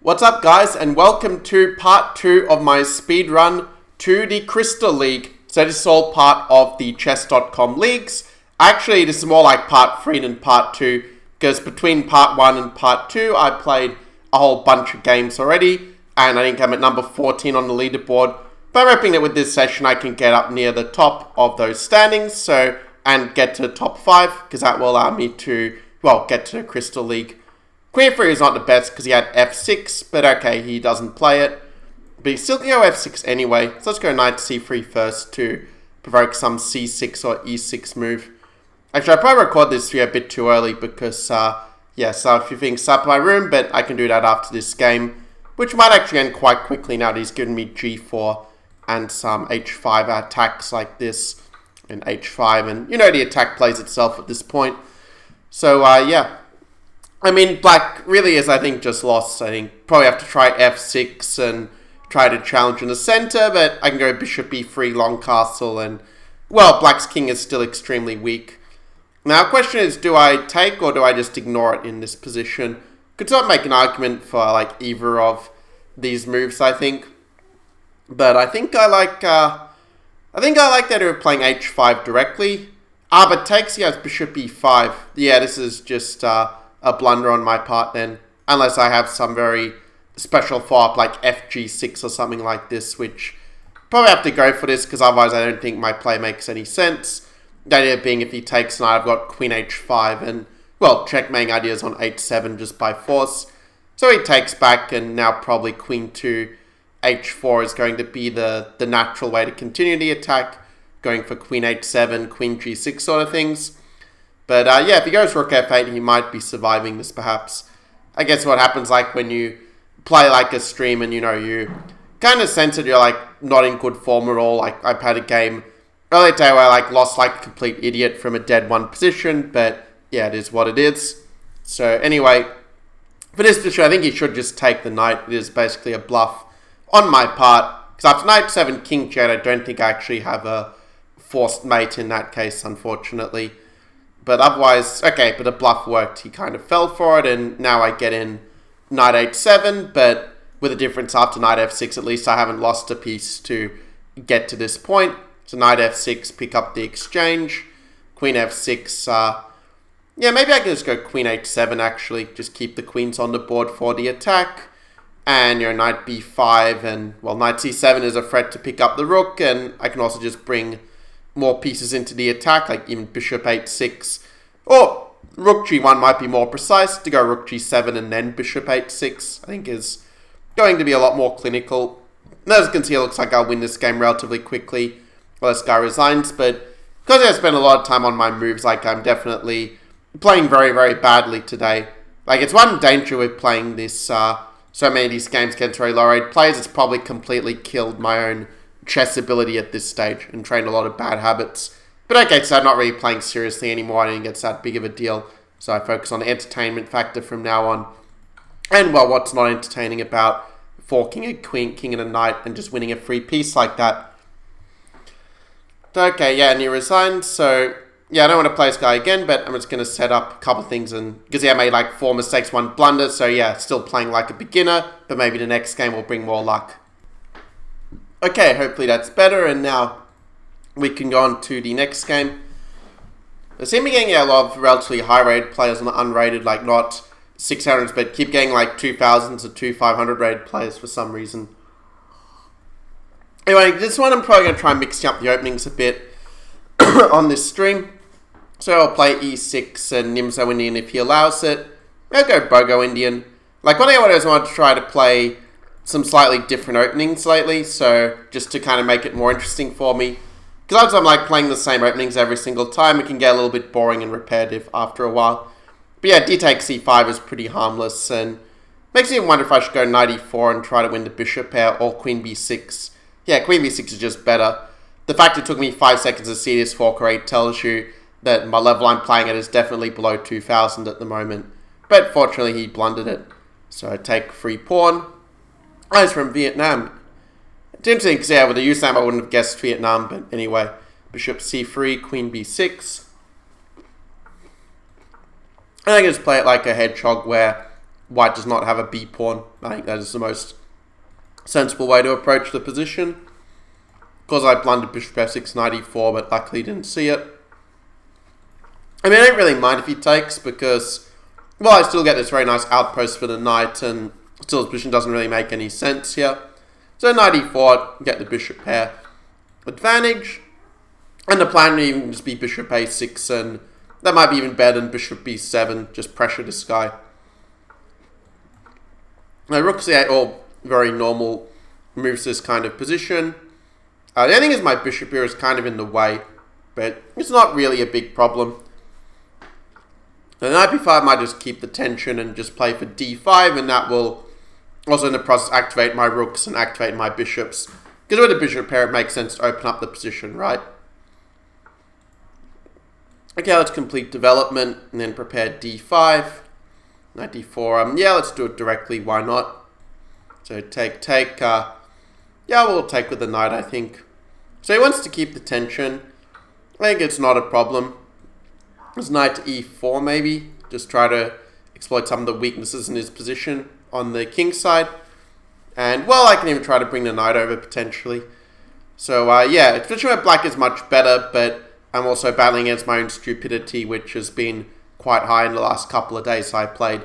What's up, guys, and welcome to part 2 of my speed run to the Crystal League. So this is all part of the chess.com leagues. Actually, this is more like part 3 than part 2, because between part 1 and part 2, I played a whole bunch of games already, and I think I'm at number 14 on the leaderboard. But I'm hoping that with this session, I can get up near the top of those standings, and get to the top 5, because that will allow me to, get to the Crystal League. Queen f3 is not the best because he had f6, but okay, he doesn't play it. But he still can go f6 anyway, so let's go knight c3 first to provoke some c6 or e6 move. Actually, I'll probably record this video a bit too early because, so a few things set up in my room, but I can do that after this game, which might actually end quite quickly now that he's given me g4 and some h5 attacks like this, and h5, and the attack plays itself at this point. So, I mean, black really is, I think, just lost. I think probably have to try f6 and try to challenge in the center, but I can go bishop e3, long castle, and, black's king is still extremely weak. Now, the question is, do I take or do I just ignore it in this position? Could sort of make an argument for, either of these moves, I think. But I think I like the idea of playing h5 directly. But takes, he has bishop e5. Yeah, this is just, a blunder on my part then, unless I have some very special follow-up like fg6 or something like this, which probably have to go for this because otherwise I don't think my play makes any sense. The idea being if he takes tonight, I've got queen h5 and, checkmating ideas on h7 just by force. So he takes back, and now probably queen to h4 is going to be the natural way to continue the attack, going for queen h7, queen g6 sort of things. But if he goes rook f8, he might be surviving this perhaps. I guess what happens when you play a stream and you kind of sense that you're not in good form at all. I've had a game earlier today where I lost a complete idiot from a dead one position, but yeah, it is what it is. So anyway, for this position, I think he should just take the knight. It is basically a bluff on my part, because after knight 7, king j8, I don't think I actually have a forced mate in that case, unfortunately. But otherwise, okay, but the bluff worked. He kind of fell for it, and now I get in knight h7, but with a difference after knight f6, at least I haven't lost a piece to get to this point. So knight f6, pick up the exchange. Queen f6, maybe I can just go queen h7, actually. Just keep the queens on the board for the attack. And knight b5, and, knight c7 is a threat to pick up the rook, and I can also just bring more pieces into the attack, even bishop h6. Or rook g1 might be more precise, to go rook g7 and then bishop h6, I think is going to be a lot more clinical. And as you can see, it looks like I'll win this game relatively quickly. Well, this guy resigns, but because I spent a lot of time on my moves, I'm definitely playing very, very badly today. It's one danger with playing this, so many of these games against very low-rated players, it's probably completely killed my own chess ability at this stage and trained a lot of bad habits. But okay, so I'm not really playing seriously anymore. I don't think it's that big of a deal. So I focus on the entertainment factor from now on. And what's not entertaining about forking a queen, king, and a knight and just winning a free piece like that? Okay, and he resigned. So I don't want to play this guy again, but I'm just going to set up a couple things, and because I made 4 mistakes, 1 blunder. So still playing like a beginner, but maybe the next game will bring more luck. Okay, hopefully that's better, and now we can go on to the next game. I seem to be getting a lot of relatively high-rated players on the unrated, not 600s, but keep getting 2000s or 2500 rated players for some reason. Anyway, this one I'm probably going to try mixing up the openings a bit on this stream. So I'll play e6 and Nimzo Indian if he allows it. I'll go Bogo Indian. One thing I always wanted to try to play some slightly different openings lately, so just to kind of make it more interesting for me. Because I'm playing the same openings every single time, it can get a little bit boring and repetitive after a while. But d takes c5 is pretty harmless, and makes me wonder if I should go knight e4 and try to win the bishop pair, or queen b6. Queen b6 is just better. The fact it took me 5 seconds to see this fork rate tells you that my level I'm playing at is definitely below 2000 at the moment. But fortunately he blundered it. So I take free pawn. He's from Vietnam. It's interesting because, with the username I wouldn't have guessed Vietnam, but anyway. Bishop c3, queen b6. And I can just play it like a hedgehog where white does not have a b pawn. I think that is the most sensible way to approach the position. Of course, I blundered bishop f6 knight e4, but luckily didn't see it. I mean, I don't really mind if he takes because, well, I still get this very nice outpost for the knight, and still his position doesn't really make any sense here. So knight e4, get the bishop pair advantage. And the plan would even just be bishop a6, and that might be even better than bishop b7, just pressure this guy. Now rook c8, all very normal moves this kind of position. The only thing is my bishop here is kind of in the way, but it's not really a big problem. The knight b5 might just keep the tension and just play for d5, and that will also in the process activate my rooks and activate my bishops. Because with a bishop pair, it makes sense to open up the position, right? Okay, let's complete development and then prepare d5. Knight d4. Yeah, let's do it directly. Why not? So take. Yeah, we'll take with the knight, I think. So he wants to keep the tension. I think it's not a problem. Let's knight to e4 maybe. Just try to exploit some of the weaknesses in his position on the king side. And, well, I can even try to bring the knight over potentially. So, yeah, position where black is much better, but I'm also battling against my own stupidity, which has been quite high in the last couple of days I played.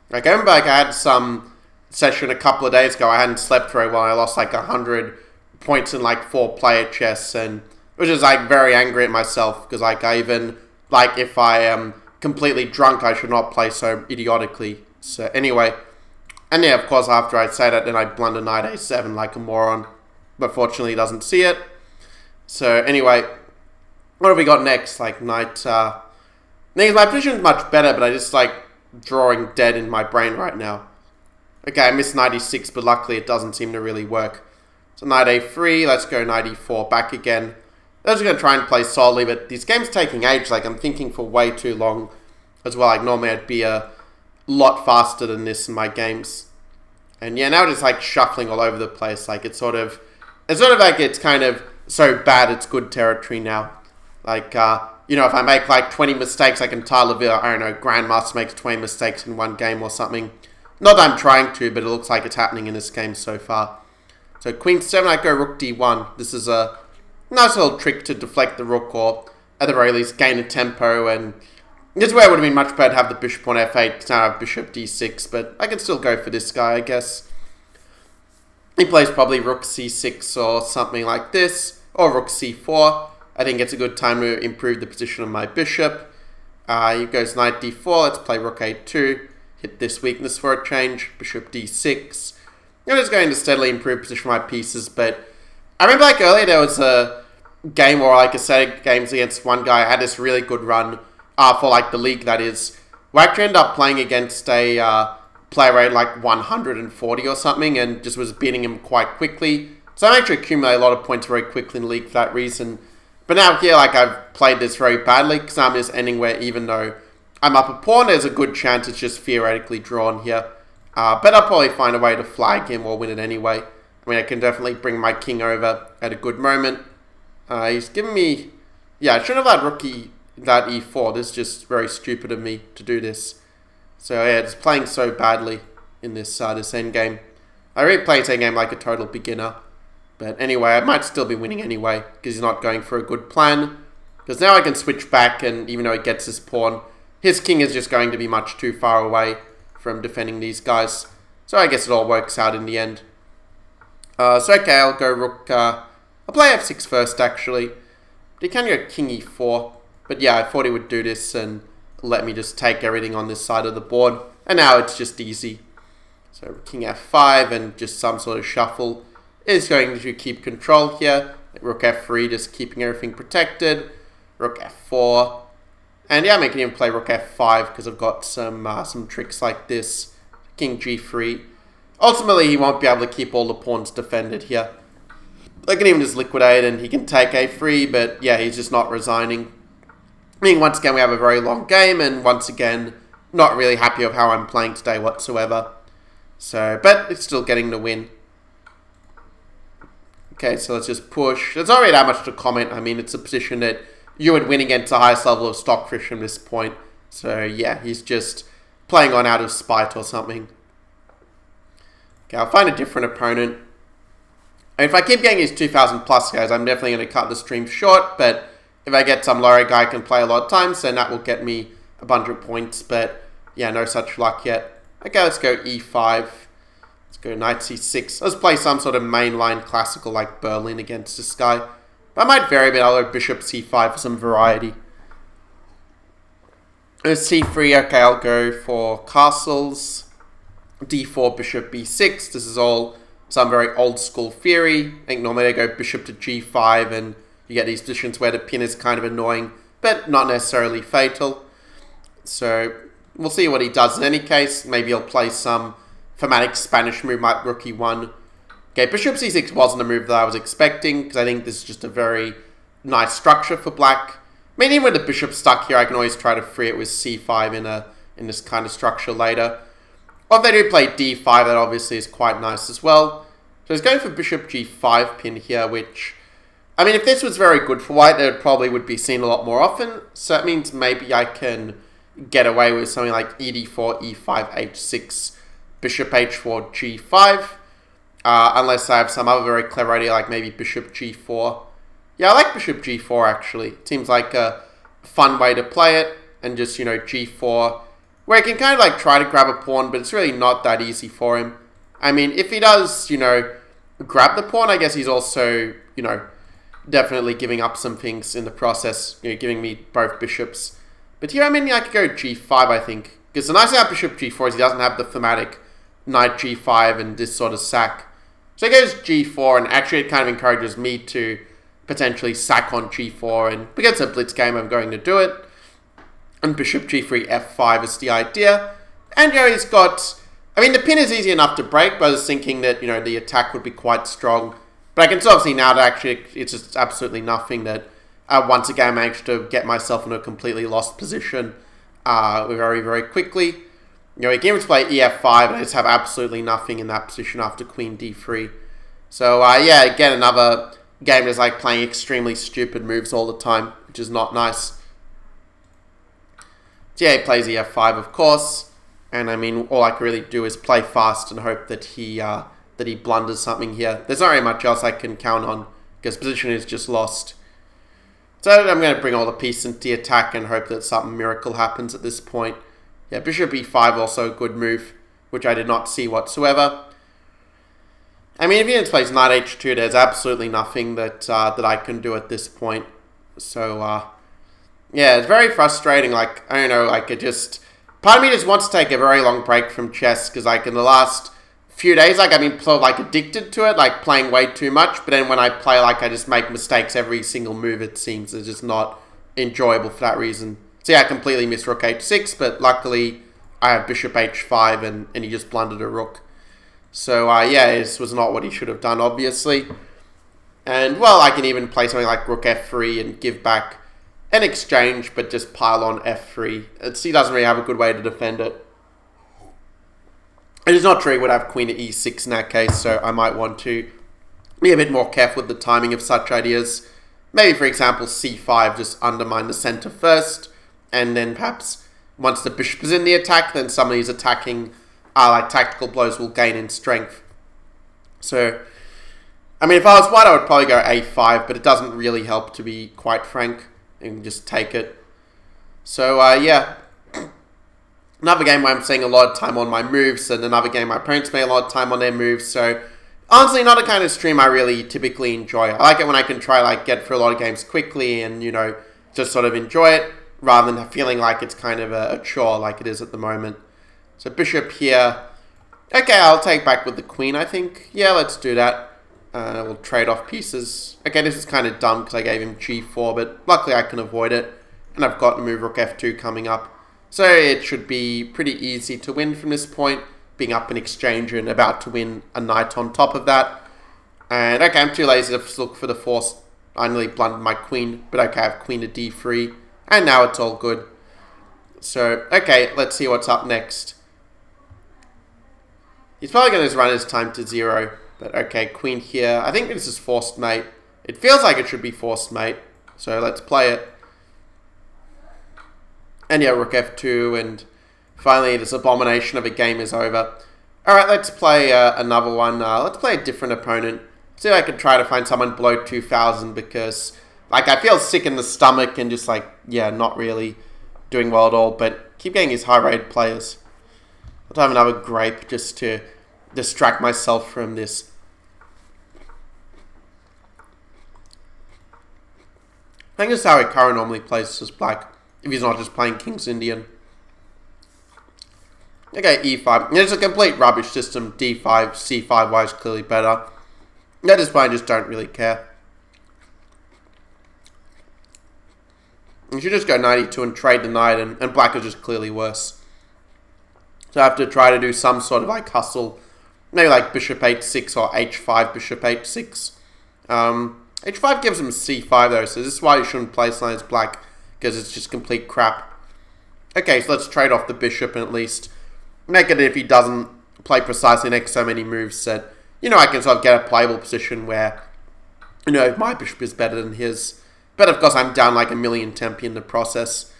Like, I remember I had some session a couple of days ago, I hadn't slept very well, I lost like 100 points in like 4-player chess, and which is like very angry at myself, because like I even, like if I am completely drunk, I should not play so idiotically. So anyway, and yeah, of course, after I say that, then I blunder knight a7 like a moron, but fortunately he doesn't see it. So anyway, what have we got next? Like knight, my position is much better, but I just like drawing dead in my brain right now. Okay, I missed knight e6, but luckily it doesn't seem to really work. So knight a3, let's go knight e4 back again. I was going to try and play solidly, but these games taking age, like I'm thinking for way too long as well. Like normally I'd be a lot faster than this in my games. And yeah, now just like shuffling all over the place. Like it's sort of like it's kind of so bad it's good territory now. Like, you know, if I make like 20 mistakes, like in Tyler Villa, I don't know, Grandmaster makes 20 mistakes in one game or something. Not that I'm trying to, but it looks like it's happening in this game so far. So queen 7, I go rook d1. This is a nice little trick to deflect the rook, or at the very least gain a tempo. And this way it would have been much better to have the bishop on f8, because now I have bishop d6, but I can still go for this guy, I guess. He plays probably rook c6 or something like this, or rook c4. I think it's a good time to improve the position of my bishop. He goes knight d4, let's play rook a2. Hit this weakness for a change, bishop d6. I'm just going to steadily improve position of my pieces, but I remember like earlier there was a game where like I said games against one guy, I had this really good run for like the league that is, where I actually ended up playing against a player rated like 140 or something and just was beating him quite quickly. So I actually accumulated a lot of points very quickly in the league for that reason. But now here like I've played this very badly because I'm just ending where even though I'm up a pawn, there's a good chance it's just theoretically drawn here. But I'll probably find a way to flag him or win it anyway. I mean, I can definitely bring my king over at a good moment. He's giving me... Yeah, I shouldn't have had that e4. This is just very stupid of me to do this. So yeah, it's playing so badly in this this endgame. I really play this endgame like a total beginner. But anyway, I might still be winning anyway, because he's not going for a good plan. Because now I can switch back, and even though he gets his pawn, his king is just going to be much too far away from defending these guys. So I guess it all works out in the end. So okay, I'll go rook... I'll play f6 first, actually. But he can go king e4. But yeah, I thought he would do this and let me just take everything on this side of the board. And now it's just easy. So king f5 and just some sort of shuffle is going to keep control here. Rook f3, just keeping everything protected. Rook f4. And yeah, I can even play rook f5 because I've got some tricks like this. King g3. Ultimately, he won't be able to keep all the pawns defended here. I can even just liquidate and he can take a3, but yeah, he's just not resigning. I mean, once again, we have a very long game, and once again, not really happy of how I'm playing today whatsoever. So, but it's still getting the win. Okay, so let's just push. There's not really that much to comment. I mean, it's a position that you would win against the highest level of Stockfish from this point. So yeah, he's just playing on out of spite or something. Okay, I'll find a different opponent. And if I keep getting these 2,000 plus guys, I'm definitely going to cut the stream short, but if I get some lower guy I can play a lot of times, then that will get me a bunch of points, but yeah, no such luck yet. Okay, let's go e5. Let's go knight c6. Let's play some sort of mainline classical like Berlin against this guy. But I might vary a bit. I'll go bishop c5 for some variety. c3, okay, I'll go for castles. d4, bishop b6. This is all some very old school theory. I think normally they go bishop to g5 and you get these positions where the pin is kind of annoying, but not necessarily fatal. So we'll see what he does in any case. Maybe he'll play some thematic Spanish move like rook e1. Okay, bishop c6 wasn't a move that I was expecting, because I think this is just a very nice structure for black. I mean, even with the bishop stuck here, I can always try to free it with c5 in this kind of structure later. Or if they do play d5, that obviously is quite nice as well. So he's going for bishop g5 pin here, which, I mean, if this was very good for white, it probably would be seen a lot more often. So that means maybe I can get away with something like ed4, e5, h6, bishop h4, g5. Unless I have some other very clever idea, like maybe bishop g4. Yeah, I like bishop g4 actually. It seems like a fun way to play it. And just, you know, g4, where he can kind of like try to grab a pawn, but it's really not that easy for him. I mean, if he does, you know, grab the pawn, I guess he's also, you know, definitely giving up some things in the process, you know, giving me both bishops. But here, I mean, I could go g5, I think. Because the nice thing about bishop g4 is he doesn't have the thematic knight g5 and this sort of sack. So he goes g4, and actually it kind of encourages me to potentially sack on g4, and because it's a blitz game, I'm going to do it. And bishop g3, f5 is the idea. And, you know, he's got, I mean, the pin is easy enough to break, but I was thinking that, you know, the attack would be quite strong. But I can sort of see now that actually it's just absolutely nothing, that once again I managed to get myself in a completely lost position very, very quickly. You know, he can even play ef5, and I just have absolutely nothing in that position after queen d3. So, yeah, again, another game that's like playing extremely stupid moves all the time, which is not nice. So yeah, he plays ef5, of course. And, I mean, all I can really do is play fast and hope that he blunders something here. There's not really much else I can count on, because position is just lost. So I'm going to bring all the pieces into the attack and hope that some miracle happens at this point. Yeah, bishop e5 also a good move, which I did not see whatsoever. I mean, if he just plays knight h2, there's absolutely nothing that I can do at this point. So, yeah, it's very frustrating. Like, I don't know, like it just, part of me just wants to take a very long break from chess, because like in the last few days, like I've been sort of like addicted to it, like playing way too much. But then when I play, like I just make mistakes every single move, it seems. It's just not enjoyable for that reason. So yeah, I completely missed rook h6, but luckily I have bishop h5 and he just blundered a rook. So yeah, this was not what he should have done, obviously. And well, I can even play something like rook f3 and give back an exchange, but just pile on f3. He doesn't really have a good way to defend it. It is not true he would have queen at e6 in that case, so I might want to be a bit more careful with the timing of such ideas. Maybe, for example, c5, just undermine the center first, and then perhaps once the bishop is in the attack, then some of these attacking, like tactical blows will gain in strength. So, I mean, if I was white, I would probably go a5, but it doesn't really help, to be quite frank. You can just take it. So, yeah. Another game where I'm spending a lot of time on my moves, and another game my opponents spend a lot of time on their moves. So, honestly, not a kind of stream I really typically enjoy. I like it when I can try, like, get through a lot of games quickly and, you know, just sort of enjoy it, rather than feeling like it's kind of a chore like it is at the moment. So, bishop here. Okay, I'll take back with the queen, I think. Yeah, let's do that. We'll trade off pieces. Okay, this is kind of dumb because I gave him g4, but luckily I can avoid it. And I've got move rook f2 coming up. So it should be pretty easy to win from this point, being up an exchange and about to win a knight on top of that. And okay, I'm too lazy to look for the force. I nearly blundered my queen, but okay, I have queen to d3. And now it's all good. So, okay, let's see what's up next. He's probably going to run his time to 0. But okay, queen here. I think this is forced mate. It feels like it should be forced mate. So let's play it. And yeah, rook f2. And Finally, this abomination of a game is over. Alright, let's play another one. Let's play a different opponent. See if I can try to find someone below 2,000 because, like, I feel sick in the stomach and just, like, yeah, not really doing well at all. But keep getting these high-rated players. I'll have another grape just to distract myself from this. I think this is how Hikaru normally plays as black, if he's not just playing King's Indian. Okay, E5. It's a complete rubbish system. D5, C5 wise clearly better. At this point, I just don't really care. You should just go 92 and trade the knight, and black is just clearly worse. So I have to try to do some sort of like hustle. Maybe like bishop h6 or h5 bishop h6. H5 gives him c5 though, so this is why you shouldn't play something as black, because it's just complete crap. Okay, so let's trade off the bishop and at least make it if he doesn't play precisely next so many moves that, you know, I can sort of get a playable position where, you know, my bishop is better than his. But of course I'm down like a million tempi in the process.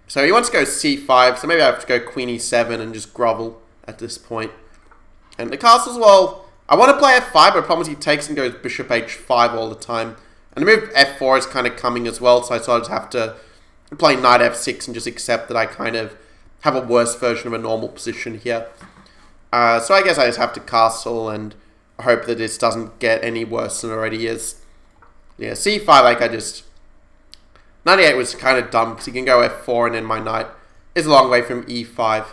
So he wants to go c5, so maybe I have to go queen e7 and just grovel at this point. And the castle's, well, I want to play f5, but the problem is he takes and goes bishop h5 all the time. And the move f4 is kind of coming as well, so I sort of have to play knight f6 and just accept that I kind of have a worse version of a normal position here. So I guess I just have to castle and hope that this doesn't get any worse than it already is. Yeah, c5, like I just... 98 was kind of dumb because he can go f4 and then my knight is a long way from e5.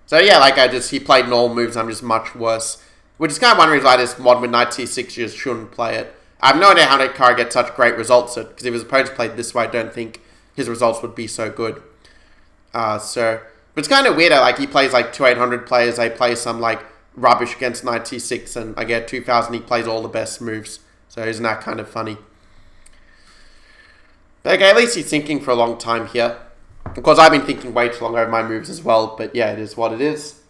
So yeah, like he played normal moves, I'm just much worse. Which is kind of one reason why this mod with knight c6 you just shouldn't play it. I have no idea how Hikaru gets such great results at, because if his opponents played this way, I don't think his results would be so good. But it's kind of weird, like he plays like 2,800 players, I play some like rubbish against knight c6 and I get 2,000, he plays all the best moves. So isn't that kind of funny? But okay, at least he's thinking for a long time here. Of course, I've been thinking way too long over my moves as well, but yeah, it is what it is.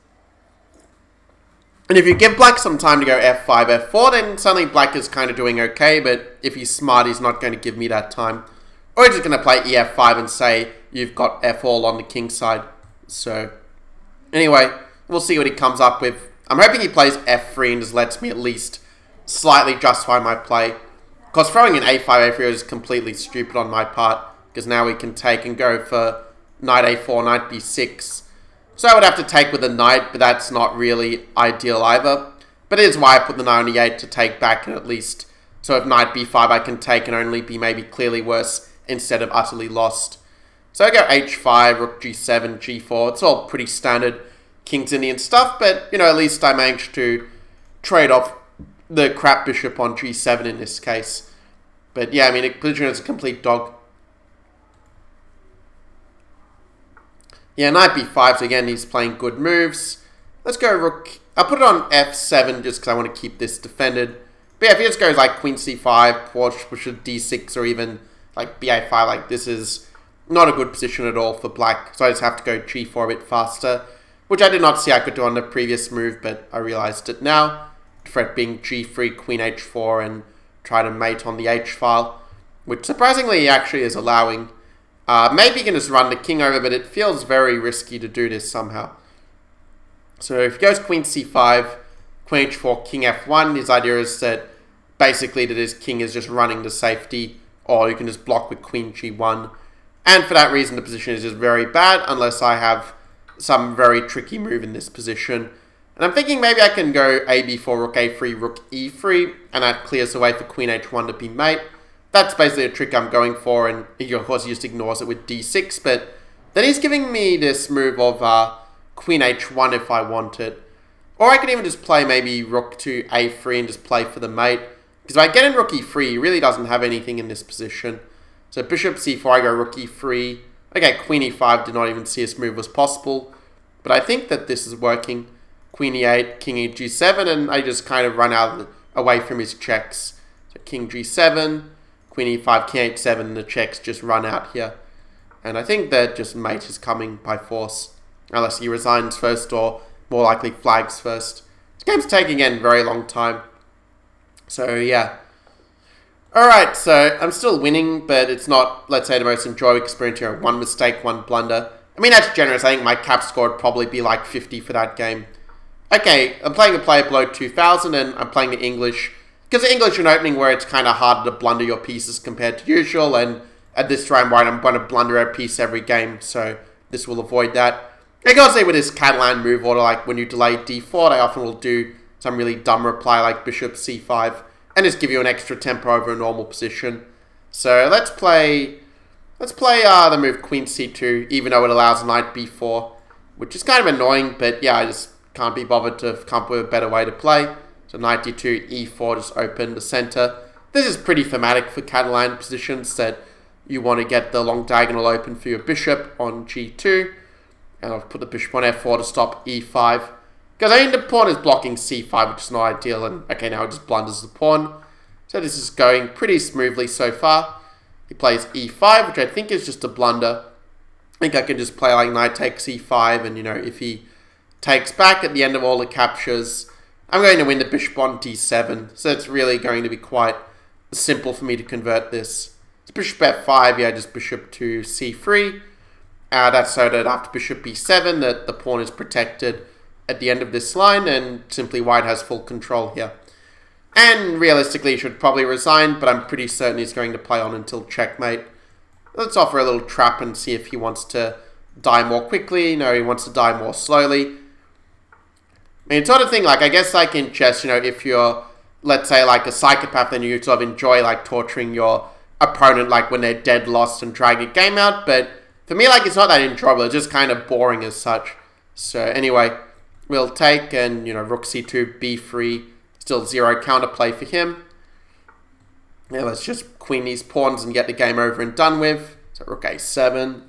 And if you give black some time to go f5, f4, then suddenly black is kind of doing okay, but if he's smart, he's not going to give me that time. Or he's just going to play ef5 and say, you've got f all on the king side. So, anyway, we'll see what he comes up with. I'm hoping he plays f3 and just lets me at least slightly justify my play. Because throwing an a5, a3 is completely stupid on my part, because now we can take and go for knight a4, knight b6. So I would have to take with a knight, but that's not really ideal either. But it is why I put the knight on e8 to take back and at least, so if knight b5 I can take and only be maybe clearly worse instead of utterly lost. So I go h5, rook g7, g4, it's all pretty standard King's Indian stuff, but you know, at least I managed to trade off the crap bishop on g7 in this case. But yeah, I mean, position is a complete dog. Yeah, knight b5, so again, he's playing good moves. Let's go rook... I'll put it on f7 just because I want to keep this defended. But yeah, if he just goes like queen c5, push d6, or even like ba5, like this is not a good position at all for black. So I just have to go g4 a bit faster, which I did not see I could do on the previous move, but I realized it now. Threat being g3, queen h4, and try to mate on the h-file, which surprisingly he actually is allowing. Maybe you can just run the king over, but it feels very risky to do this somehow. So if he goes queen c5, queen h4, king f1, his idea is that basically that his king is just running to safety, or you can just block with queen g1. And for that reason, the position is just very bad, unless I have some very tricky move in this position. And I'm thinking maybe I can go a b4, rook a3, rook e3, and that clears the way for queen h1 to be mate. That's basically a trick I'm going for, and he, of course, he just ignores it with d6, but then he's giving me this move of queen h1 if I want it. Or I can even just play maybe rook to a3 and just play for the mate. Because if I get in rook e3, he really doesn't have anything in this position. So bishop c4, I go rook e3. Okay, queen e5, did not even see this move was possible. But I think that this is working. Queen e8, king e g7, and I just kind of run away from his checks. So king g7, queen e5, king h7, and the checks just run out here. And I think that just mate is coming by force. Unless he resigns first, or more likely flags first. This game's taking again a very long time. So yeah. Alright, so I'm still winning, but it's not, let's say, the most enjoyable experience here. One mistake, one blunder. I mean, that's generous. I think my cap score would probably be like 50 for that game. Okay, I'm playing a player below 2,000 and I'm playing the English. Because the English are an opening where it's kind of harder to blunder your pieces compared to usual. And at this round, right, I'm going to blunder a piece every game. So this will avoid that. I gotta say with this Catalan move order, like when you delay d4, I often will do some really dumb reply like bishop c5. And just give you an extra tempo over a normal position. So let's play the move queen c2, even though it allows knight b4, which is kind of annoying, but yeah, I just can't be bothered to come up with a better way to play. So knight d2, e4, just open the center. This is pretty thematic for Catalan positions, that you want to get the long diagonal open for your bishop on g2. And I'll put the bishop on f4 to stop e5. Because I mean, the pawn is blocking c5, which is not ideal, and okay, now it just blunders the pawn. So this is going pretty smoothly so far. He plays e5, which I think is just a blunder. I think I can just play like knight takes e5, and if he takes back at the end of all the captures, I'm going to win the bishop on d7. So it's really going to be quite simple for me to convert this. It's bishop f5, yeah, just bishop to c3. That's so that after bishop b7, that the pawn is protected at the end of this line, and simply white has full control here. And realistically, he should probably resign, but I'm pretty certain he's going to play on until checkmate. Let's offer a little trap and see if he wants to die more quickly. No, he wants to die more slowly. I mean, it's sort of thing, like, I guess like in chess, if you're, let's say, like a psychopath, then you sort of enjoy, like, torturing your opponent, like, when they're dead, lost, and trying to game out. But for me, like, it's not that enjoyable. It's just kind of boring as such. So anyway, we'll take, and, rook c2, b3. Still zero counterplay for him. Now let's just queen these pawns and get the game over and done with. So rook a7.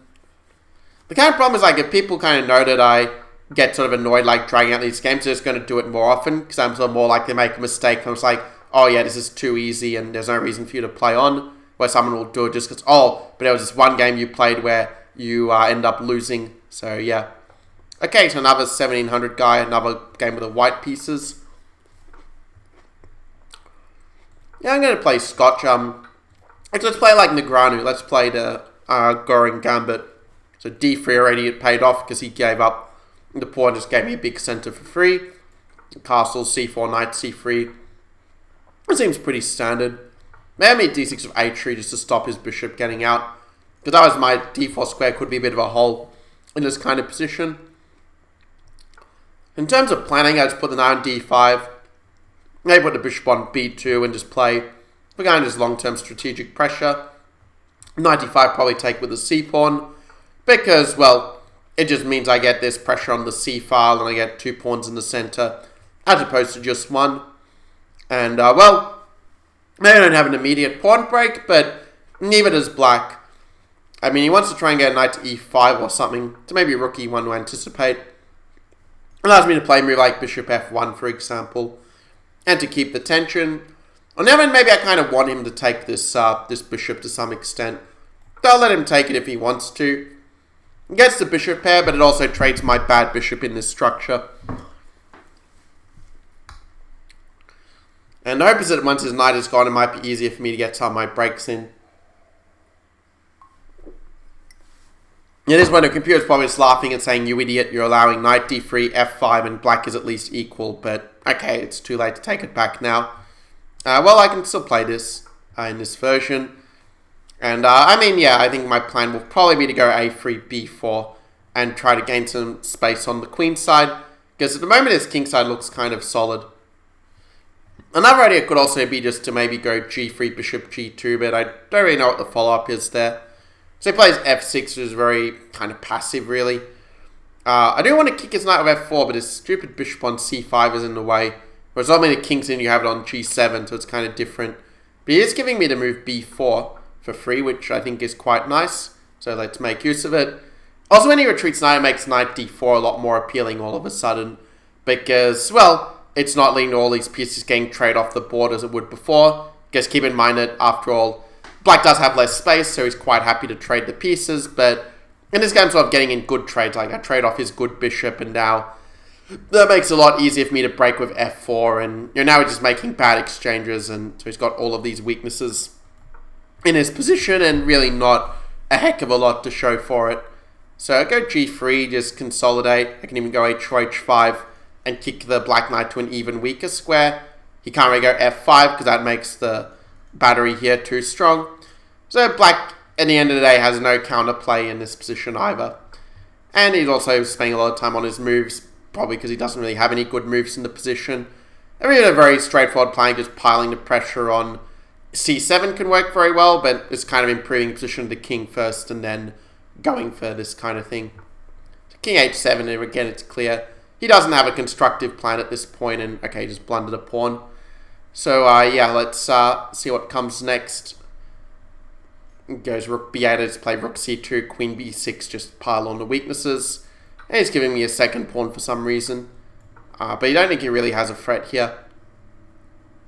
The kind of problem is, like, if people kind of know that I get sort of annoyed, like, dragging out these games, they're just going to do it more often, because I'm sort of more likely to make a mistake. And I'm just like, oh yeah, this is too easy and there's no reason for you to play on. Where someone will do it just because, oh, but there was this one game you played where you end up losing. So yeah. Okay, so another 1700 guy, another game with the white pieces. Yeah, I'm going to play Scotch. Let's play like Negreanu. Let's play the Goring Gambit. So d3 already it paid off because he gave up. The pawn just gave me a big center for free. Castle, c4, knight, c3. It seems pretty standard. Maybe d6 of a3 just to stop his bishop getting out. Because otherwise my d4 square could be a bit of a hole in this kind of position. In terms of planning, I just put the knight on d5. Maybe put the bishop on b2 and just play. We're going to just long-term strategic pressure. Knight d5 probably take with the c-pawn. Because, well, it just means I get this pressure on the c-file and I get 2 pawns in the center. As opposed to just one. And, well, maybe I don't have an immediate pawn break, but neither does black. I mean, he wants to try and get a knight to e5 or something. To maybe rook e1 to anticipate. Allows me to play a move like bishop f1, for example. And to keep the tension. On the other hand, maybe I kind of want him to take this this bishop to some extent. So I'll let him take it if he wants to. It gets the bishop pair, but it also trades my bad bishop in this structure. And the hope is that once his knight is gone, it might be easier for me to get some of my breaks in. It is when the computer's probably just laughing and saying, you idiot, you're allowing knight d3, f5, and black is at least equal, but okay, it's too late to take it back now. Well, I can still play this in this version. And, I mean, yeah, I think my plan will probably be to go a3, b4, and try to gain some space on the queen side, because at the moment his king side looks kind of solid. Another idea could also be just to maybe go g3, bishop g2, but I don't really know what the follow-up is there. So he plays f6, which is very kind of passive, really. I do want to kick his knight with f4, but his stupid bishop on c5 is in the way. Whereas not many kings in, you have it on g7, so it's kind of different. But he is giving me the move b4 for free, which I think is quite nice. So let's make use of it. Also, when he retreats knight, it makes knight d4 a lot more appealing all of a sudden. Because, well, it's not leading to all these pieces getting traded off the board as it would before. Because keep in mind that, after all, black does have less space, so he's quite happy to trade the pieces, but in this game, I'm sort of getting in good trades. Like, I trade off his good bishop, and now that makes it a lot easier for me to break with f4, and now he's just making bad exchanges, and so he's got all of these weaknesses in his position, and really not a heck of a lot to show for it. So I go g3, just consolidate. I can even go h4, h5, and kick the black knight to an even weaker square. He can't really go f5 because that makes the battery here too strong. So black, at the end of the day, has no counterplay in this position either. And he's also spending a lot of time on his moves, probably because he doesn't really have any good moves in the position. And really a very straightforward playing, just piling the pressure on c7 can work very well, but it's kind of improving the position of the king first and then going for this kind of thing. So king h7, again, it's clear. He doesn't have a constructive plan at this point, and okay, just blundered a pawn. So yeah, let's see what comes next. Goes rook b8, let's play rook c2, queen b6, just pile on the weaknesses. And he's giving me a second pawn for some reason. But you don't think he really has a threat here.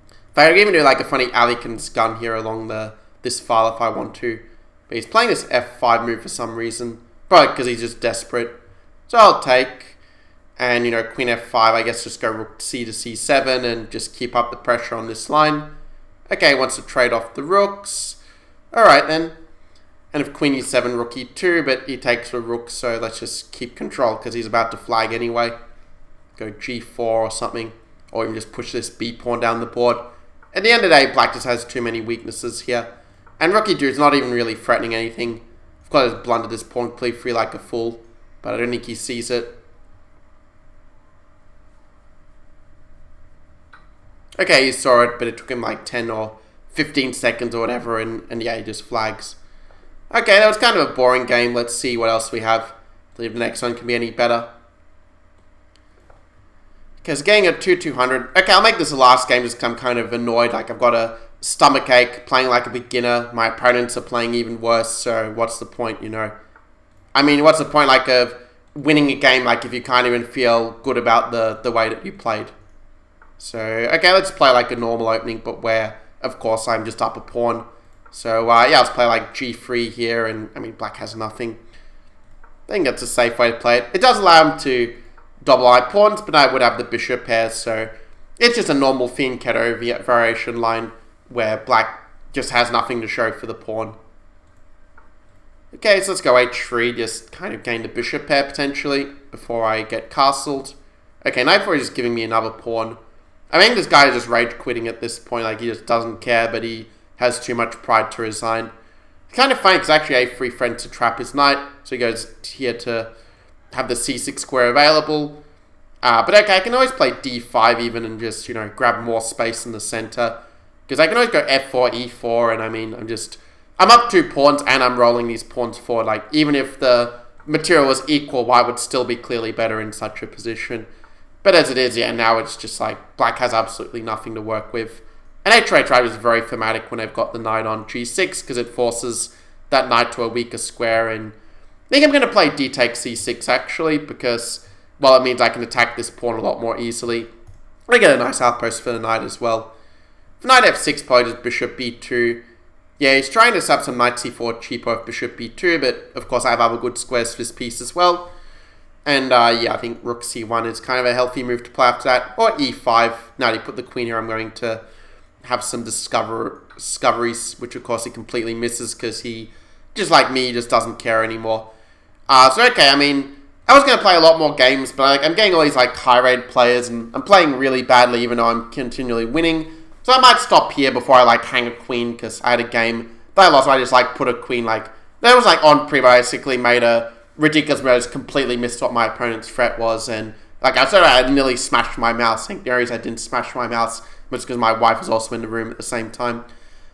If I could even do like a funny Alekin's gun here along this file if I want to. But he's playing this f5 move for some reason. Probably because he's just desperate. So I'll take. And, you know, queen f5, I guess just go rook c to c7 and just keep up the pressure on this line. Okay, wants to trade off the rooks. Alright then. And if queen e7, rook e2, but he takes a rook, so let's just keep control because he's about to flag anyway. Go g4 or something. Or even just push this b pawn down the board. At the end of the day, black just has too many weaknesses here. And rook e2 is not even really threatening anything. Of course, he's blundered this pawn completely free like a fool. But I don't think he sees it. Okay, he saw it, but it took him like 10 or 15 seconds or whatever, and yeah, he just flags. Okay, that was kind of a boring game. Let's see what else we have. I believe the next one can be any better. Because getting a 2-200... Okay, I'll make this the last game just because I'm kind of annoyed. Like, I've got a stomachache, playing like a beginner. My opponents are playing even worse, so what's the point, you know? I mean, what's the point, like, of winning a game, like, if you can't even feel good about the way that you played? So, okay, let's play like a normal opening, but where, of course, I'm just up a pawn. So, yeah, let's play like g3 here, and, I mean, black has nothing. I think that's a safe way to play it. It does allow him to double eye pawns, but I would have the bishop pairs, so it's just a normal Fianchetto variation line where black just has nothing to show for the pawn. Okay, so let's go h3, just kind of gain the bishop pair potentially before I get castled. Okay, knight 4 is just giving me another pawn. I think this guy is just rage quitting at this point, like he just doesn't care, but he has too much pride to resign. It's kind of funny because actually a3 friend to trap his knight, so he goes here to have the c6 square available. But okay, I can always play d5 even and just, you know, grab more space in the center. Because I can always go f4, e4, and I mean, I'm up 2 pawns and I'm rolling these pawns forward. Like, even if the material was equal, white would still be clearly better in such a position. But as it is, yeah, now it's just like, black has absolutely nothing to work with. And h8 is very thematic when they've got the knight on g6, because it forces that knight to a weaker square. And I think I'm going to play d takes c6, actually, because, well, it means I can attack this pawn a lot more easily. I get a nice outpost for the knight as well. For knight f6, probably just bishop b2. Yeah, he's trying to sub some knight c4 cheapo of bishop b2, but of course I have other good squares for this piece as well. And yeah, I think rook c1 is kind of a healthy move to play after that. Or e5. Now that he put the queen here, I'm going to have some discoveries, which of course he completely misses because he, just like me, just doesn't care anymore. So okay, I mean, I was going to play a lot more games, but like, I'm getting all these like high-rated players, and I'm playing really badly even though I'm continually winning. So I might stop here before I like hang a queen, because I had a game that I lost. I just like put a queen like, that was like on pre, basically made a ridiculous move. I just completely missed what my opponent's threat was, and like I said, I nearly smashed my mouse. I think the areas I didn't smash my mouse was because my wife was also in the room at the same time.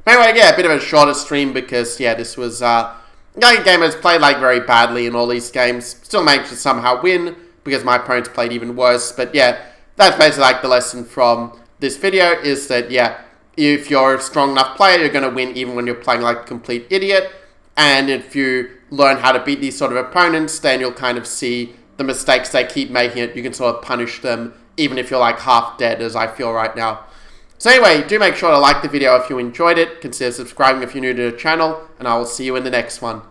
But anyway, yeah, a bit of a shorter stream because yeah, this was a game that's played like very badly in all these games. Still managed to somehow win because my opponents played even worse. But yeah, that's basically like the lesson from this video is that yeah, if you're a strong enough player, you're going to win even when you're playing like a complete idiot. And if you learn how to beat these sort of opponents, then you'll kind of see the mistakes they keep making it. You can sort of punish them even if you're like half dead, as I feel right now. So anyway, do make sure to like the video if you enjoyed it. Consider subscribing if you're new to the channel, and I will see you in the next one.